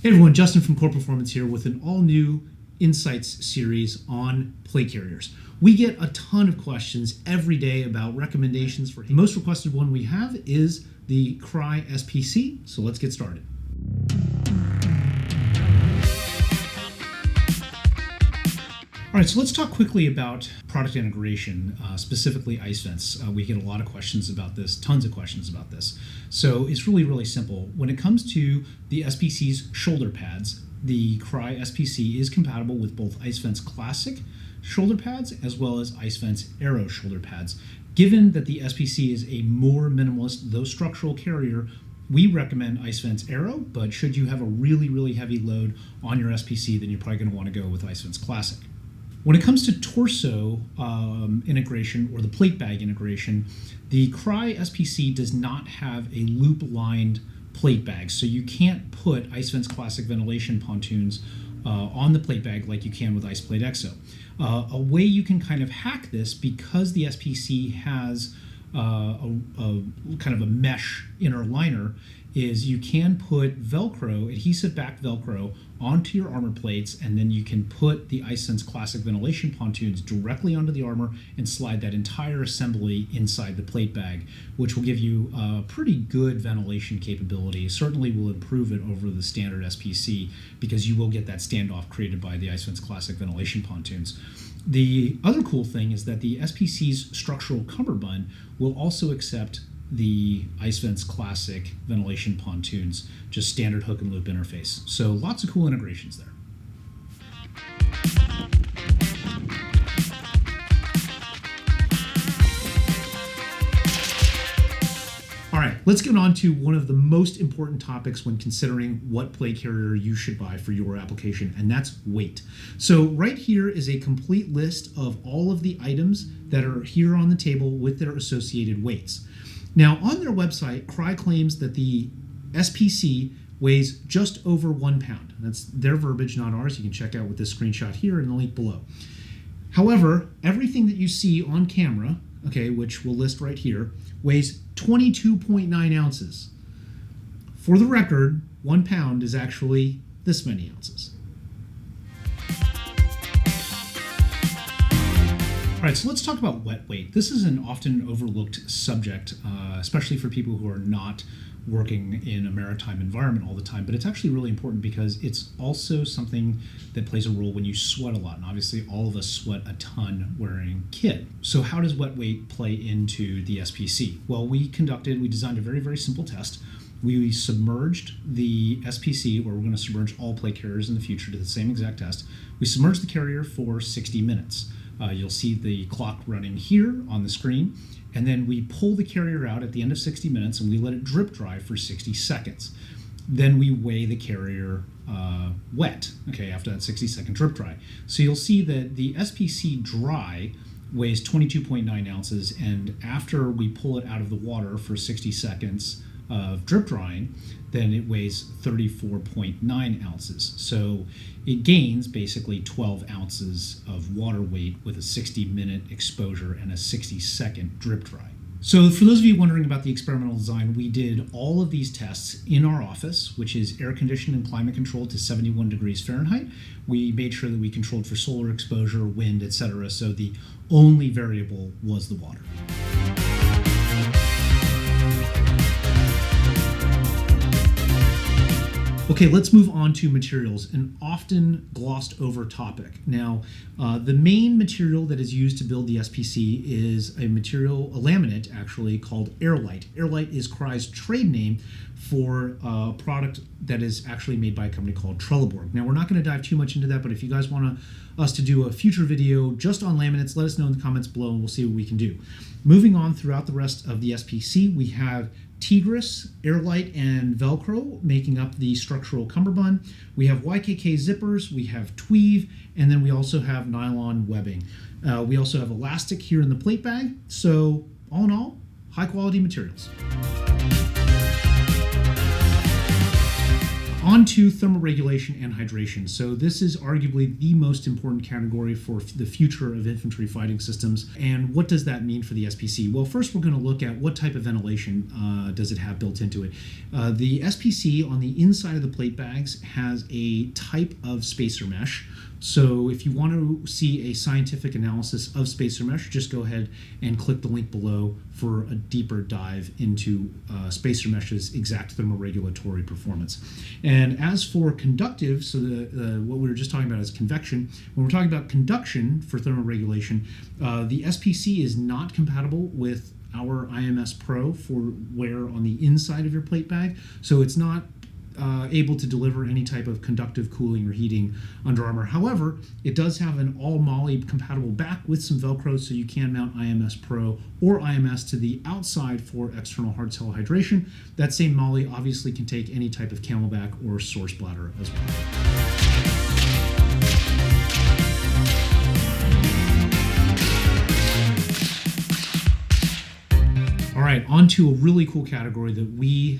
Hey everyone, Justin from Core Performance here with an all-new Insights series on plate carriers. We get a ton of questions every day about recommendations for the most requested one we have is the Crye SPC, so let's get started. All right, so let's talk quickly about product integration, specifically IceVents. We get a lot of questions about this, tons of questions about this. So it's really, really simple. When it comes to the SPC's shoulder pads, the Crye SPC is compatible with both IceVents Classic shoulder pads as well as IceVents Aero shoulder pads. Given that the SPC is a more minimalist, though structural carrier, we recommend IceVents Aero, but should you have a really, really heavy load on your SPC, then you're probably going to want to go with IceVents Classic. When it comes to torso integration or the plate bag integration, the Crye SPC does not have a loop-lined plate bag, so you can't put IceVents Classic ventilation pontoons on the plate bag like you can with IcePlate EXO. A way you can kind of hack this, because the SPC has a kind of a mesh inner liner, is you can put Velcro, adhesive-backed Velcro, onto your armor plates, and then you can put the IceVents Classic ventilation pontoons directly onto the armor and slide that entire assembly inside the plate bag, which will give you pretty good ventilation capability. Certainly will improve it over the standard SPC, because you will get that standoff created by the IceVents Classic ventilation pontoons. The other cool thing is that the SPC's structural cummerbund will also accept the IceVents Classic ventilation pontoons, just standard hook and loop interface. So lots of cool integrations there. All right, let's get on to one of the most important topics when considering what plate carrier you should buy for your application, and that's weight. So right here is a complete list of all of the items that are here on the table with their associated weights. Now, on their website, Crye claims that the SPC weighs just over 1 pound. That's their verbiage, not ours. You can check out with this screenshot here and the link below. However, everything that you see on camera, okay, which we'll list right here, weighs 22.9 ounces. For the record, 1 pound is actually this many ounces. All right, so let's talk about wet weight. This is an often overlooked subject, especially for people who are not working in a maritime environment all the time, but it's actually really important because it's also something that plays a role when you sweat a lot, and obviously all of us sweat a ton wearing kit. So how does wet weight play into the SPC? Well, we designed a very, very simple test. We submerged the SPC, or we're going to submerge all plate carriers in the future to the same exact test. We submerged the carrier for 60 minutes. You'll see the clock running here on the screen, and then we pull the carrier out at the end of 60 minutes and we let it drip dry for 60 seconds. Then we weigh the carrier wet, okay, after that 60-second drip dry. So you'll see that the SPC dry weighs 22.9 ounces, and after we pull it out of the water for 60 seconds of drip drying, then it weighs 34.9 ounces. So it gains basically 12 ounces of water weight with a 60-minute exposure and a 60-second drip dry. So for those of you wondering about the experimental design, we did all of these tests in our office, which is air conditioned and climate controlled to 71 degrees Fahrenheit. We made sure that we controlled for solar exposure, wind, etc. So the only variable was the water. Okay, let's move on to materials, an often glossed over topic. Now, the main material that is used to build the SPC is a laminate actually, called Airlite. Airlite is Crye's trade name for a product that is actually made by a company called Trelleborg. Now, we're not going to dive too much into that, but if you guys want us to do a future video just on laminates, let us know in the comments below and we'll see what we can do. Moving on throughout the rest of the SPC, we have Tigris, Airlite, and Velcro making up the structural cummerbund. We have YKK zippers, we have tweave, and then we also have nylon webbing. We also have elastic here in the plate bag. So all in all, high quality materials. On to thermoregulation and hydration. So this is arguably the most important category for the future of infantry fighting systems. And what does that mean for the SPC? Well, first we're going to look at what type of ventilation does it have built into it. The SPC on the inside of the plate bags has a type of spacer mesh. So if you want to see a scientific analysis of spacer mesh, just go ahead and click the link below for a deeper dive into spacer mesh's exact thermoregulatory performance. And as for conductive, so what we were just talking about is convection. When we're talking about conduction for thermoregulation, the SPC is not compatible with our IMS Pro for wear on the inside of your plate bag. So it's not able to deliver any type of conductive cooling or heating under armor. However, it does have an all MOLLE compatible back with some Velcro, so you can mount IMS Pro or IMS to the outside for external hard cell hydration. That same MOLLE obviously can take any type of camelback or source bladder as well. All right, on to a really cool category that we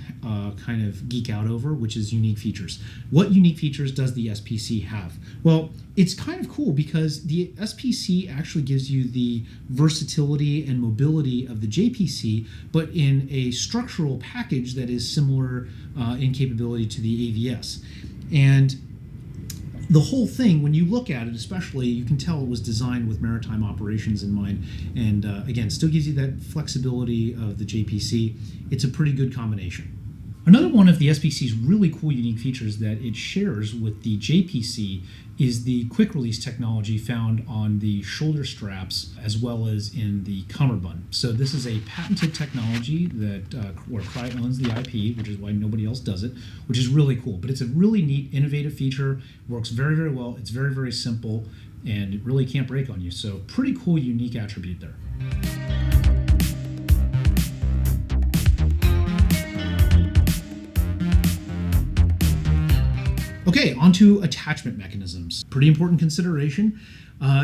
kind of geek out over, which is unique features. What unique features does the SPC have? Well, it's kind of cool because the SPC actually gives you the versatility and mobility of the JPC, but in a structural package that is similar in capability to the AVS. And the whole thing, when you look at it especially, you can tell it was designed with maritime operations in mind. And again, still gives you that flexibility of the JPC. It's a pretty good combination. Another one of the SPC's really cool unique features that it shares with the JPC is the quick release technology found on the shoulder straps as well as in the cummerbund. So this is a patented technology that where Crye owns the IP, which is why nobody else does it, which is really cool. But it's a really neat, innovative feature. Works very, very well. It's very, very simple, and it really can't break on you. So pretty cool, unique attribute there. Okay, onto attachment mechanisms. Pretty important consideration.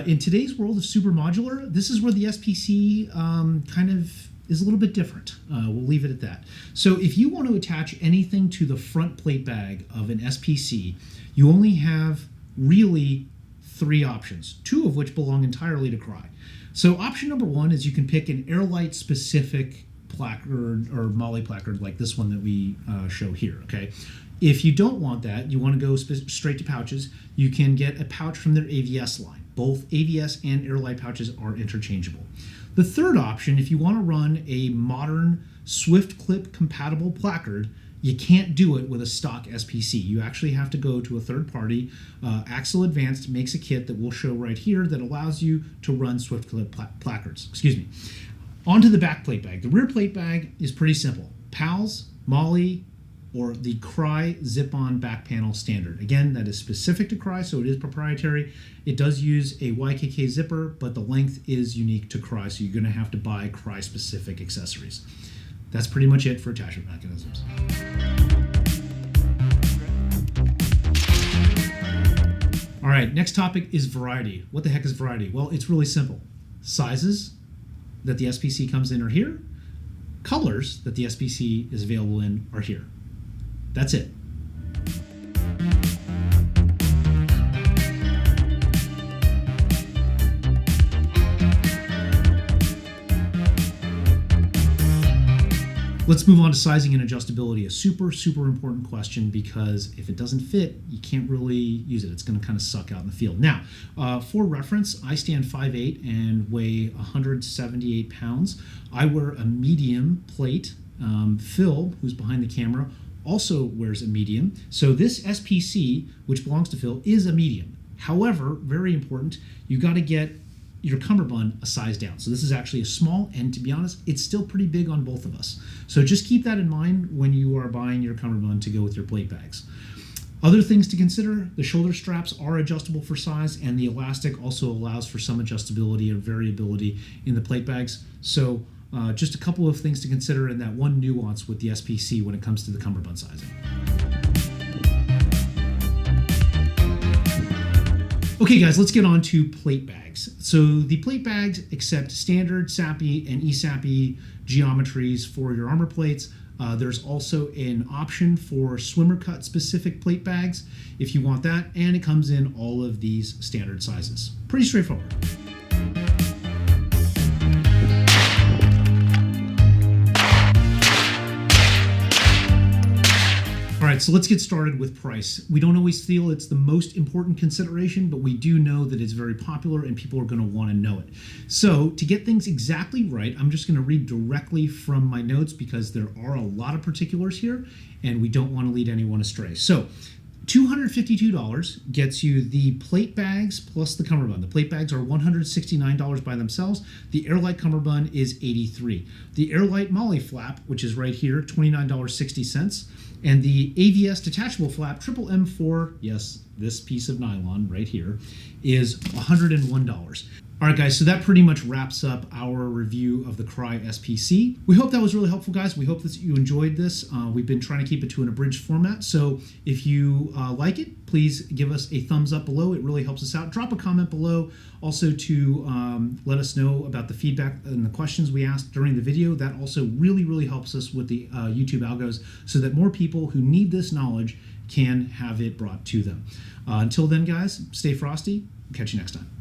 In today's world of super modular, this is where the SPC kind of is a little bit different. We'll leave it at that. So if you want to attach anything to the front plate bag of an SPC, you only have really 3 options, 2 of which belong entirely to Crye. So option number 1 is you can pick an Airlite specific placard or MOLLE placard like this one that we show here, okay? If you don't want that, you want to go straight to pouches, you can get a pouch from their AVS line. Both AVS and Airlite pouches are interchangeable. The third option, if you want to run a modern Swift Clip compatible placard, you can't do it with a stock SPC. You actually have to go to a third party. Axle Advanced makes a kit that we'll show right here that allows you to run Swift Clip placards. Excuse me. Onto the back plate bag. The rear plate bag is pretty simple. PALS, MOLLE, or the Crye zip-on back panel standard. Again, that is specific to Crye, so it is proprietary. It does use a YKK zipper, but the length is unique to Crye, so you're gonna have to buy Crye-specific accessories. That's pretty much it for attachment mechanisms. All right, next topic is variety. What the heck is variety? Well, it's really simple. Sizes that the SPC comes in are here. Colors that the SPC is available in are here. That's it. Let's move on to sizing and adjustability, a super, super important question because if it doesn't fit, you can't really use it. It's going to kind of suck out in the field. Now, for reference, I stand 5'8" and weigh 178 pounds. I wear a medium plate. Phil, who's behind the camera, also wears a medium. So this SPC, which belongs to Phil, is a medium. However, very important, you got to get your cummerbund a size down. So this is actually a small, and to be honest, it's still pretty big on both of us. So just keep that in mind when you are buying your cummerbund to go with your plate bags. Other things to consider, the shoulder straps are adjustable for size, and the elastic also allows for some adjustability or variability in the plate bags. So just a couple of things to consider, and that one nuance with the SPC when it comes to the cummerbund sizing. Okay guys, let's get on to plate bags. So the plate bags accept standard SAPI and eSAPI geometries for your armor plates. There's also an option for swimmer cut specific plate bags if you want that, and it comes in all of these standard sizes. Pretty straightforward. All right, so let's get started with price. We don't always feel it's the most important consideration, but we do know that it's very popular and people are going to want to know it. So to get things exactly right, I'm just going to read directly from my notes because there are a lot of particulars here and we don't want to lead anyone astray. So $252 gets you the plate bags plus the cummerbund. The plate bags are $169 by themselves. The Airlite cummerbund is $83. The Airlite Molly flap, which is right here, $29.60. And the AVS detachable flap, triple M4, yes, this piece of nylon right here, is $101. All right, guys, so that pretty much wraps up our review of the Crye SPC. We hope that was really helpful, guys. We hope that you enjoyed this. We've been trying to keep it to an abridged format, so if you like it, please give us a thumbs up below. It really helps us out. Drop a comment below also to let us know about the feedback and the questions we asked during the video. That also really, really helps us with the YouTube algos so that more people who need this knowledge can have it brought to them. Until then, guys, stay frosty. Catch you next time.